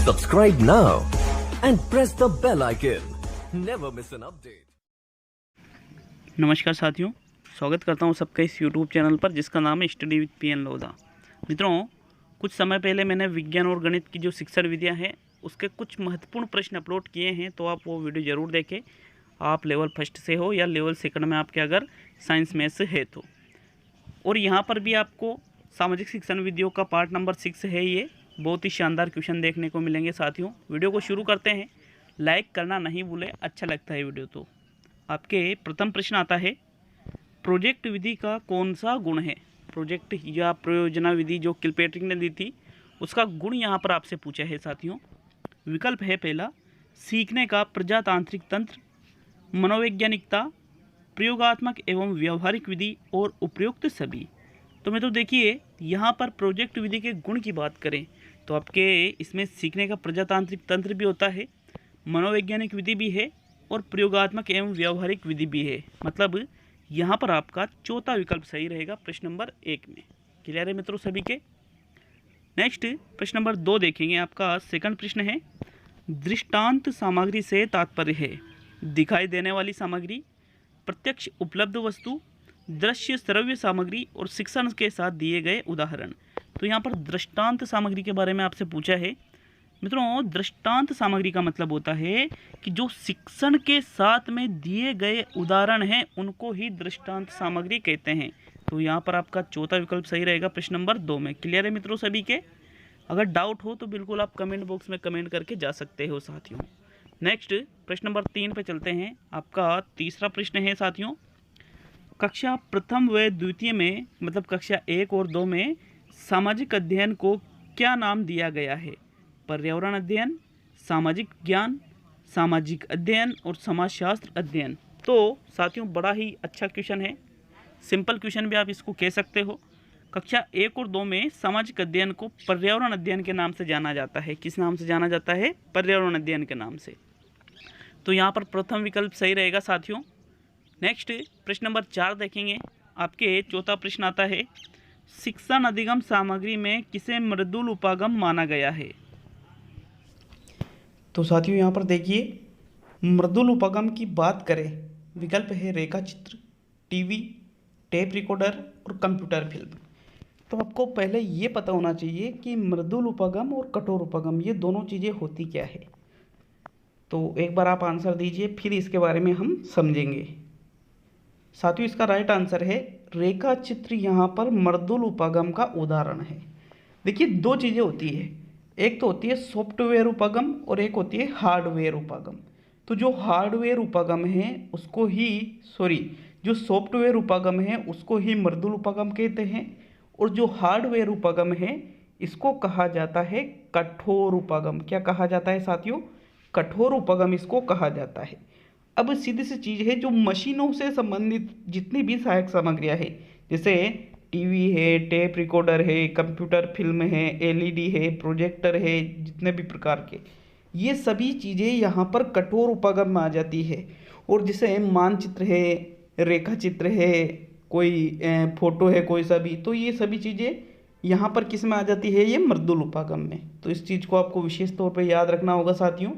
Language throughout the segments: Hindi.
Subscribe now and press the bell icon. Never miss an update. नमस्कार साथियों, स्वागत करता हूं सबका इस YouTube चैनल पर जिसका नाम है स्टडी विद PN लोधा। मित्रों, कुछ समय पहले मैंने विज्ञान और गणित की जो शिक्षण विधियां हैं उसके कुछ महत्वपूर्ण प्रश्न अपलोड किए हैं, तो आप वो वीडियो ज़रूर देखें। आप लेवल फर्स्ट से हो या लेवल सेकंड में आपके अगर साइंस में से है तो। और यहाँ पर भी आपको सामाजिक शिक्षण विधियों का पार्ट नंबर 6 है। ये बहुत ही शानदार क्वेश्चन देखने को मिलेंगे साथियों। वीडियो को शुरू करते हैं, लाइक करना नहीं भूलें, अच्छा लगता है वीडियो तो। आपके प्रथम प्रश्न आता है, प्रोजेक्ट विधि का कौन सा गुण है? प्रोजेक्ट या प्रयोजना विधि जो किलपेट्रिक ने दी थी उसका गुण यहाँ पर आपसे पूछा है साथियों। विकल्प है पहला, सीखने का प्रजातांत्रिक तंत्र, मनोवैज्ञानिकता, प्रयोगात्मक एवं व्यावहारिक विधि और उपयुक्त सभी। तो मैं तो देखिए यहाँ पर प्रोजेक्ट विधि के गुण की बात करें तो आपके इसमें सीखने का प्रजातांत्रिक तंत्र भी होता है, मनोवैज्ञानिक विधि भी है और प्रयोगात्मक एवं व्यावहारिक विधि भी है। मतलब यहाँ पर आपका चौथा विकल्प सही रहेगा प्रश्न नंबर 1 में। क्लियर है मित्रों सभी के? नेक्स्ट प्रश्न नंबर 2 देखेंगे। आपका सेकंड प्रश्न है, दृष्टांत सामग्री से तात्पर्य है दिखाई देने वाली सामग्री, प्रत्यक्ष उपलब्ध वस्तु, दृश्य श्रव्य सामग्री और शिक्षण के साथ दिए गए उदाहरण। तो यहाँ पर दृष्टांत सामग्री के बारे में आपसे पूछा है। मित्रों, दृष्टांत सामग्री का मतलब होता है कि जो शिक्षण के साथ में दिए गए उदाहरण हैं उनको ही दृष्टांत सामग्री कहते हैं। तो यहाँ पर आपका चौथा विकल्प सही रहेगा प्रश्न नंबर 2 में। क्लियर है मित्रों सभी के? अगर डाउट हो तो बिल्कुल आप कमेंट बॉक्स में कमेंट करके जा सकते हो साथियों। नेक्स्ट प्रश्न नंबर 3 पे चलते हैं। आपका तीसरा प्रश्न है साथियों, कक्षा प्रथम व द्वितीय में मतलब कक्षा 1 और 2 में सामाजिक अध्ययन को क्या नाम दिया गया है? पर्यावरण अध्ययन, सामाजिक ज्ञान, सामाजिक अध्ययन और समाजशास्त्र अध्ययन। तो साथियों बड़ा ही अच्छा क्वेश्चन है, सिंपल क्वेश्चन भी आप इसको कह सकते हो। कक्षा 1 और 2 में सामाजिक अध्ययन को पर्यावरण अध्ययन के नाम से जाना जाता है। किस नाम से जाना जाता है? पर्यावरण अध्ययन के नाम से। तो यहाँ पर प्रथम विकल्प सही रहेगा साथियों। नेक्स्ट प्रश्न नंबर 4 देखेंगे। आपके चौथा प्रश्न आता है, शिक्षण अधिगम सामग्री में किसे मृदुल उपागम माना गया है? तो साथियों यहाँ पर देखिए, मृदुल उपागम की बात करें, विकल्प है रेखा चित्र, टीवी, टेप रिकॉर्डर और कंप्यूटर फिल्म। तो आपको पहले ये पता होना चाहिए कि मृदुल उपागम और कठोर उपागम ये दोनों चीज़ें होती क्या है। तो एक बार आप आंसर दीजिए, फिर इसके बारे में हम समझेंगे। साथियों इसका राइट आंसर है रेखा चित्र। यहाँ पर मृदुल उपागम का उदाहरण है। देखिए दो चीज़ें होती है, एक तो होती है सॉफ्टवेयर उपागम और एक होती है हार्डवेयर उपागम। तो जो हार्डवेयर उपागम है उसको ही जो सॉफ्टवेयर उपागम है उसको ही मृदुल उपागम कहते हैं, और जो हार्डवेयर उपागम है इसको कहा जाता है कठोर उपागम। क्या कहा जाता है साथियों? कठोर उपागम इसको कहा जाता है। अब सीधी सी चीज़ है, जो मशीनों से संबंधित जितनी भी सहायक सामग्रियाँ है, जैसे टीवी है, टेप रिकॉर्डर है, कंप्यूटर फिल्म है, एलईडी है, प्रोजेक्टर है, जितने भी प्रकार के, ये सभी चीज़ें यहाँ पर कठोर उपागम में आ जाती है। और जैसे मानचित्र है, रेखा चित्र है, कोई फोटो है कोई सा भी, तो ये सभी चीज़ें यहाँ पर किस में आ जाती है? ये मृदुल उपागम में। तो इस चीज़ को आपको विशेष तौर पर याद रखना होगा साथियों।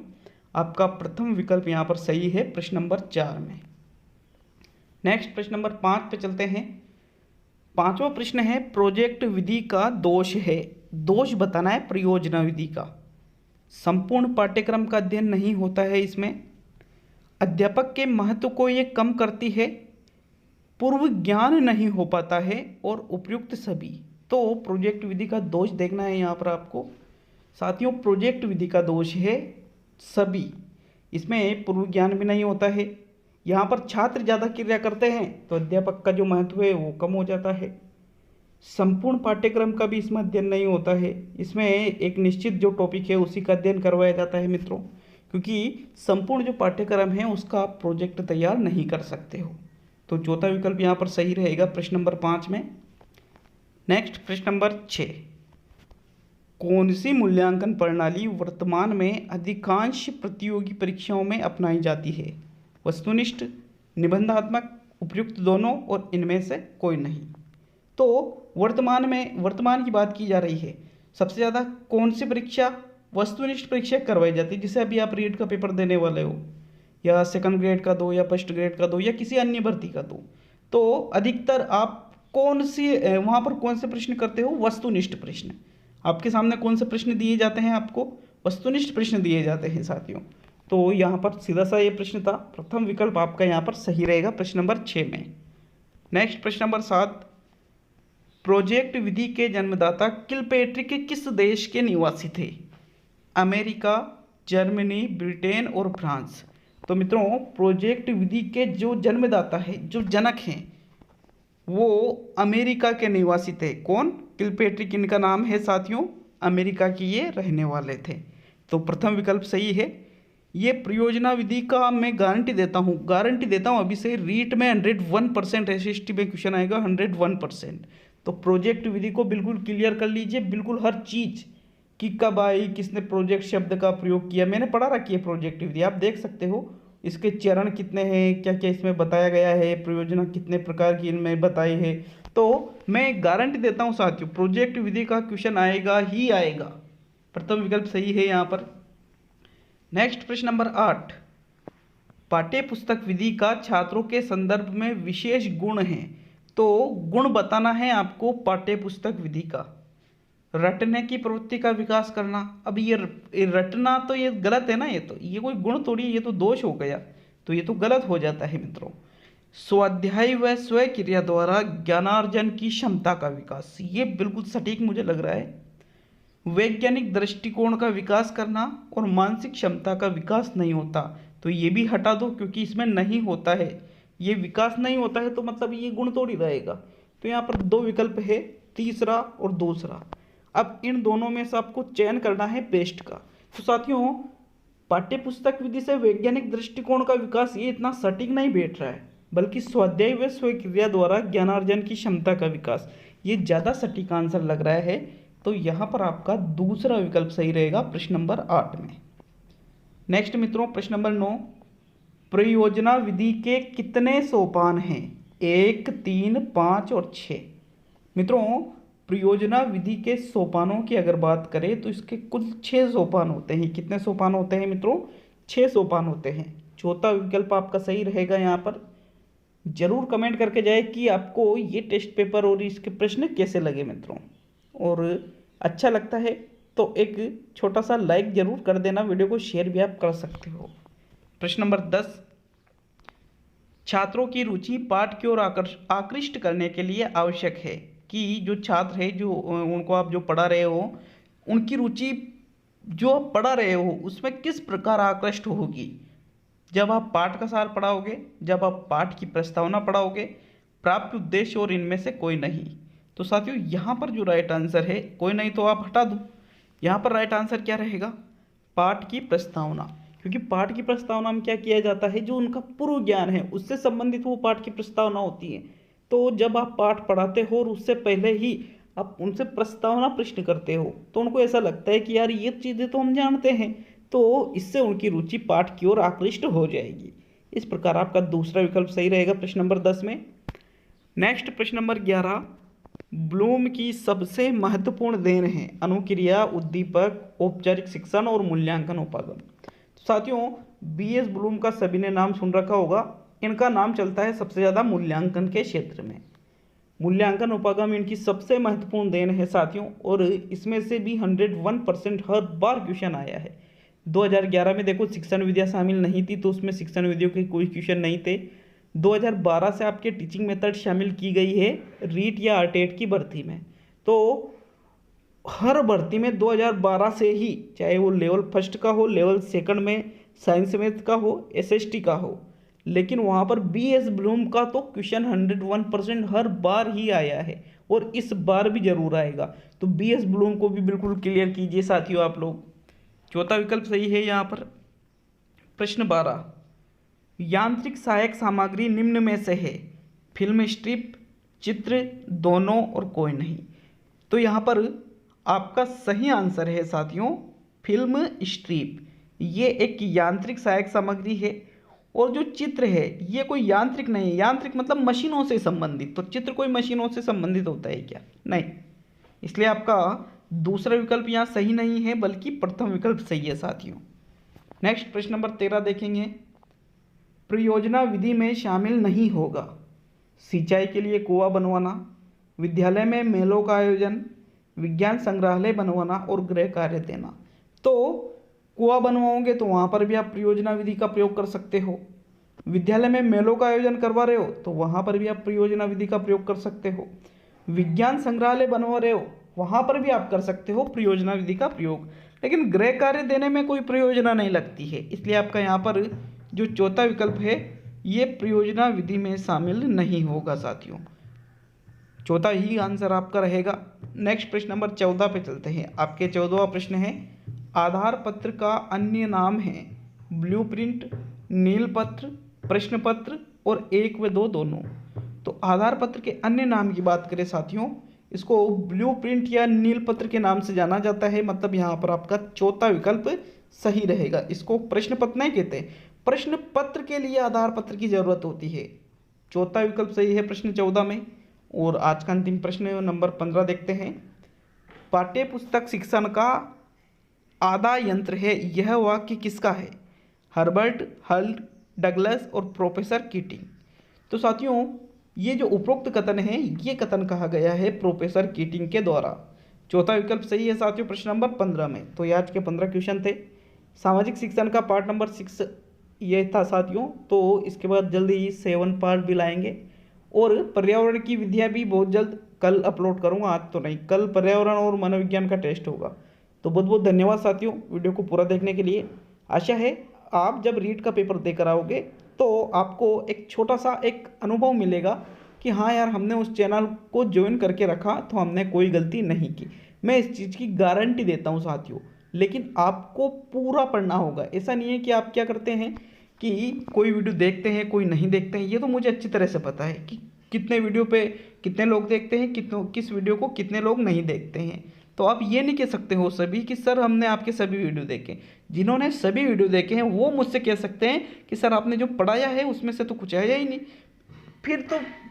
आपका प्रथम विकल्प यहाँ पर सही है प्रश्न नंबर 4 में। नेक्स्ट प्रश्न नंबर 5 पे चलते हैं। पांचवा प्रश्न है, प्रोजेक्ट विधि का दोष है, दोष बताना है परियोजना विधि का। संपूर्ण पाठ्यक्रम का अध्ययन नहीं होता है इसमें, अध्यापक के महत्व को ये कम करती है, पूर्व ज्ञान नहीं हो पाता है और उपयुक्त सभी। तो प्रोजेक्ट विधि का दोष देखना है यहाँ पर आपको साथियों। प्रोजेक्ट विधि का दोष है सभी, इसमें पूर्व ज्ञान भी नहीं होता है, यहाँ पर छात्र ज़्यादा क्रिया करते हैं तो अध्यापक का जो महत्व है वो कम हो जाता है, संपूर्ण पाठ्यक्रम का भी इसमें अध्ययन नहीं होता है, इसमें एक निश्चित जो टॉपिक है उसी का अध्ययन करवाया जाता है मित्रों, क्योंकि संपूर्ण जो पाठ्यक्रम है उसका आप प्रोजेक्ट तैयार नहीं कर सकते हो। तो चौथा विकल्प यहाँ पर सही रहेगा प्रश्न नंबर 5 में। नेक्स्ट प्रश्न नंबर 6, कौन सी मूल्यांकन प्रणाली वर्तमान में अधिकांश प्रतियोगी परीक्षाओं में अपनाई जाती है? वस्तुनिष्ठ, निबंधात्मक, उपयुक्त दोनों और इनमें से कोई नहीं। तो वर्तमान की बात की जा रही है, सबसे ज़्यादा कौन सी परीक्षा वस्तुनिष्ठ परीक्षा करवाई जाती है, जैसे अभी आप रीट का पेपर देने वाले हो, या सेकंड ग्रेड का दो, या फर्स्ट ग्रेड का दो, या किसी अन्य भर्ती का दो, तो अधिकतर आप कौन सी वहाँ पर कौन से प्रश्न करते हो? वस्तुनिष्ठ प्रश्न। आपके सामने कौन से प्रश्न दिए जाते हैं? आपको वस्तुनिष्ठ प्रश्न दिए जाते हैं साथियों। तो यहाँ पर सीधा सा ये प्रश्न था, प्रथम विकल्प आपका यहाँ पर सही रहेगा प्रश्न नंबर 6 में। नेक्स्ट प्रश्न नंबर 7, प्रोजेक्ट विधि के जन्मदाता किलपेट्रिक किस देश के निवासी थे? अमेरिका, जर्मनी, ब्रिटेन और फ्रांस। तो मित्रों, प्रोजेक्ट विधि के जो जन्मदाता है, जो जनक हैं, वो अमेरिका के निवासी थे। कौन? किलपेट्रिक इनका नाम है साथियों, अमेरिका की ये रहने वाले थे। तो प्रथम विकल्प सही है। ये परियोजना विधि का मैं गारंटी देता हूँ अभी से, रीट में 101% SST में क्वेश्चन आएगा, 101%। तो प्रोजेक्ट विधि को बिल्कुल क्लियर कर लीजिए, बिल्कुल हर चीज़ कि कब आई, किसने प्रोजेक्ट शब्द का प्रयोग किया, मैंने पढ़ा रखी है प्रोजेक्ट विधि, आप देख सकते हो। इसके चरण कितने हैं, क्या क्या इसमें बताया गया है, प्रयोजना कितने प्रकार की इनमें बताई है। तो मैं गारंटी देता हूँ साथियों, प्रोजेक्ट विधि का क्वेश्चन आएगा ही आएगा। प्रथम विकल्प सही है यहाँ पर। नेक्स्ट प्रश्न नंबर 8, पाठ्य पुस्तक विधि का छात्रों के संदर्भ में विशेष गुण है। तो गुण बताना है आपको पाठ्य पुस्तक विधि का। रटने की प्रवृत्ति का विकास करना। अब ये रटना तो ये गलत है ना, ये कोई गुण थोड़ी, ये तो दोष हो गया, तो ये तो गलत हो जाता है मित्रों। स्वाध्याय व स्वय क्रिया द्वारा ज्ञानार्जन की क्षमता का विकास, ये बिल्कुल सटीक मुझे लग रहा है। वैज्ञानिक दृष्टिकोण का विकास करना और मानसिक क्षमता का विकास नहीं होता, तो ये भी हटा दो क्योंकि इसमें नहीं होता है, ये विकास नहीं होता है, तो मतलब ये गुण थोड़ी रहेगा। तो यहाँ पर 2 विकल्प है, तीसरा और दूसरा। अब इन दोनों में से आपको चयन करना है बेस्ट का। तो साथियों, पाठ्य पुस्तक विधि से वैज्ञानिक दृष्टिकोण का विकास ये इतना सटीक नहीं बैठ रहा है, बल्कि स्वाध्याय व स्वक्रिया द्वारा ज्ञानार्जन की क्षमता का विकास, ये ज़्यादा सटीक आंसर लग रहा है। तो यहाँ पर आपका दूसरा विकल्प सही रहेगा प्रश्न नंबर 8 में। नेक्स्ट मित्रों, प्रश्न नंबर 9, परियोजना विधि के कितने सोपान हैं? 1, 3, 5 और 6। मित्रों, परियोजना विधि के सोपानों की अगर बात करें तो इसके कुल 6 सोपान होते हैं। कितने सोपान होते हैं मित्रों? 6 सोपान होते हैं। चौथा विकल्प आपका सही रहेगा। यहाँ पर जरूर कमेंट करके जाए कि आपको ये टेस्ट पेपर और इसके प्रश्न कैसे लगे मित्रों, और अच्छा लगता है तो एक छोटा सा लाइक जरूर कर देना, वीडियो को शेयर भी आप कर सकते हो। प्रश्न नंबर 10, छात्रों की रुचि पाठ की ओर आकृष्ट करने के लिए आवश्यक है कि जो छात्र है, जो उनको आप जो पढ़ा रहे हो, उनकी रुचि जो आप पढ़ा रहे हो उसमें किस प्रकार आकृष्ट होगी? जब आप पाठ का सार पढ़ाओगे, जब आप पाठ की प्रस्तावना पढ़ाओगे, प्राप्त उद्देश्य और इनमें से कोई नहीं। तो साथियों, यहाँ पर जो राइट आंसर है, कोई नहीं तो आप हटा दो, यहाँ पर राइट आंसर क्या रहेगा? पाठ की प्रस्तावना। क्योंकि पाठ की प्रस्तावना में क्या किया जाता है, जो उनका पूर्व ज्ञान है उससे संबंधित वो पाठ की प्रस्तावना होती है। तो जब आप पाठ पढ़ाते हो और उससे पहले ही आप उनसे प्रस्तावना प्रश्न करते हो, तो उनको ऐसा लगता है कि यार ये चीज़ें तो हम जानते हैं, तो इससे उनकी रुचि पाठ की ओर आकृष्ट हो जाएगी। इस प्रकार आपका दूसरा विकल्प सही रहेगा प्रश्न नंबर 10 में। नेक्स्ट प्रश्न नंबर 11, ब्लूम की सबसे महत्वपूर्ण देन है अनुक्रिया, उद्दीपक, औपचारिक शिक्षण और मूल्यांकन उपागम। तो साथियों, BS ब्लूम का सभी ने नाम सुन रखा होगा। इनका नाम चलता है सबसे ज़्यादा मूल्यांकन के क्षेत्र में। मूल्यांकन उपागम इनकी सबसे महत्वपूर्ण देन है साथियों, और इसमें से भी 101% हर बार क्वेश्चन आया है। 2011 में देखो शिक्षण विद्या शामिल नहीं थी, तो उसमें शिक्षण विधियों के कोई क्वेश्चन नहीं थे। 2012 से आपके टीचिंग मेथड शामिल की गई है रीट या आरटेट की भर्ती में। तो हर भर्ती में 2012 से ही, चाहे वो लेवल फर्स्ट का हो, लेवल सेकंड में साइंस मैथ का हो, SST का हो, लेकिन वहाँ पर BS ब्लूम का तो क्वेश्चन 101% हर बार ही आया है, और इस बार भी जरूर आएगा। तो BS ब्लूम को भी बिल्कुल क्लियर कीजिए साथियों आप लोग। चौथा विकल्प सही है यहाँ पर। प्रश्न 12, यांत्रिक सहायक सामग्री निम्न में से है? फिल्म स्ट्रिप, चित्र, दोनों और कोई नहीं। तो यहाँ पर आपका सही आंसर है साथियों फिल्म स्ट्रिप। ये एक यांत्रिक सहायक सामग्री है, और जो चित्र है ये कोई यांत्रिक नहीं है। यांत्रिक मतलब मशीनों से संबंधित, तो चित्र कोई मशीनों से संबंधित होता है क्या? नहीं। इसलिए आपका दूसरा विकल्प यहाँ सही नहीं है, बल्कि प्रथम विकल्प सही है साथियों। नेक्स्ट प्रश्न नंबर 13 देखेंगे। परियोजना विधि में शामिल नहीं होगा सिंचाई के लिए कुआं बनवाना, विद्यालय में मेलों का आयोजन, विज्ञान संग्रहालय बनवाना और गृह कार्य देना। तो कुआं बनवाओगे तो वहाँ पर भी आप परियोजना विधि का प्रयोग कर सकते हो। विद्यालय में मेलों का आयोजन करवा रहे हो तो वहाँ पर भी आप परियोजना विधि का प्रयोग कर सकते हो। विज्ञान संग्रहालय बनवा रहे हो वहाँ पर भी आप कर सकते हो परियोजना विधि का प्रयोग। लेकिन गृह कार्य देने में कोई परियोजना नहीं लगती है, इसलिए आपका यहाँ पर जो चौथा विकल्प है ये परियोजना विधि में शामिल नहीं होगा साथियों। चौथा ही आंसर आपका रहेगा। नेक्स्ट प्रश्न नंबर 14 पे चलते हैं। आपके 14वां प्रश्न है, आधार पत्र का अन्य नाम है ब्लूप्रिंट, नील पत्र, प्रश्न पत्र और 1 व 2 दोनों। तो आधार पत्र के अन्य नाम की बात करें साथियों, इसको ब्लूप्रिंट या नील पत्र के नाम से जाना जाता है। मतलब यहाँ पर आपका चौथा विकल्प सही रहेगा। इसको प्रश्न पत्र नहीं कहते, प्रश्न पत्र के लिए आधार पत्र की जरूरत होती है। चौथा विकल्प सही है प्रश्न 14 में। और आज का अंतिम प्रश्न नंबर 15 देखते हैं। पाठ्य पुस्तक शिक्षण का आधा यंत्र है, यह वाक्य किसका है? हर्बर्ट, हल, डगलस और प्रोफेसर कीटिंग। तो साथियों ये जो उपरोक्त कथन है ये कथन कहा गया है प्रोफेसर कीटिंग के द्वारा। चौथा विकल्प सही है साथियों प्रश्न नंबर 15 में। तो ये आज के 15 क्वेश्चन थे। सामाजिक शिक्षण का पार्ट नंबर 6 ये था साथियों। तो इसके बाद जल्दी ही 7 पार्ट भी लाएंगे और पर्यावरण की विधियाँ भी बहुत जल्द कल अपलोड करूँगा, आज तो नहीं। कल पर्यावरण और मनोविज्ञान का टेस्ट होगा। तो बहुत बहुत धन्यवाद साथियों वीडियो को पूरा देखने के लिए। आशा है आप जब रीट का पेपर देकर आओगे तो आपको एक छोटा सा एक अनुभव मिलेगा कि हाँ यार हमने उस चैनल को ज्वाइन करके रखा तो हमने कोई गलती नहीं की। मैं इस चीज़ की गारंटी देता हूँ साथियों। लेकिन आपको पूरा पढ़ना होगा। ऐसा नहीं है कि आप क्या करते हैं कि कोई वीडियो देखते हैं कोई नहीं देखते हैं। ये तो मुझे अच्छी तरह से पता है कि कितने वीडियो पे कितने लोग देखते हैं, किस वीडियो को कितने लोग नहीं देखते हैं। तो आप ये नहीं कह सकते हो सभी कि सर हमने आपके सभी वीडियो देखे। जिन्होंने सभी वीडियो देखे हैं वो मुझसे कह सकते हैं कि सर आपने जो पढ़ाया है उसमें से तो कुछ आया ही नहीं।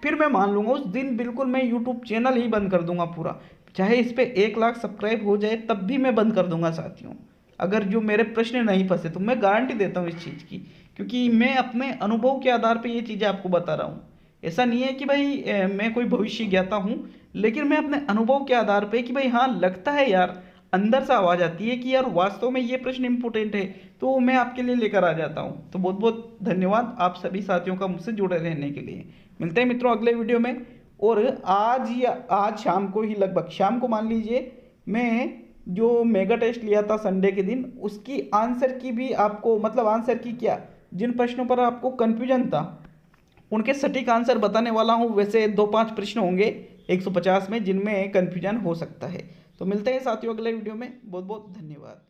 फिर मैं मान लूँगा उस दिन बिल्कुल मैं यूट्यूब चैनल ही बंद कर दूंगा पूरा। चाहे इस पर 1 लाख सब्सक्राइब हो जाए तब भी मैं बंद कर दूंगा साथियों, अगर जो मेरे प्रश्न नहीं फंसे तो। मैं गारंटी देता हूँ इस चीज़ की, क्योंकि मैं अपने अनुभव के आधार पर ये चीज़ें आपको बता रहा हूँ। ऐसा नहीं है कि भाई मैं कोई भविष्य ज्ञाता हूँ, लेकिन मैं अपने अनुभव के आधार पे कि भाई हाँ लगता है यार, अंदर से आवाज़ आती है कि यार वास्तव में ये प्रश्न इंपॉर्टेंट है, तो मैं आपके लिए लेकर आ जाता हूँ। तो बहुत बहुत धन्यवाद आप सभी साथियों का मुझसे जुड़े रहने के लिए। मिलते हैं मित्रों अगले वीडियो में। और आज शाम को ही, लगभग शाम को मान लीजिए, मैं जो मेगा टेस्ट लिया था संडे के दिन उसकी आंसर की भी आपको, मतलब आंसर की क्या, जिन प्रश्नों पर आपको कन्फ्यूजन था उनके सटीक आंसर बताने वाला हूँ। वैसे 2-5 प्रश्न होंगे 150 में जिनमें कन्फ्यूजन हो सकता है। तो मिलते हैं साथियों अगले वीडियो में। बहुत बहुत धन्यवाद।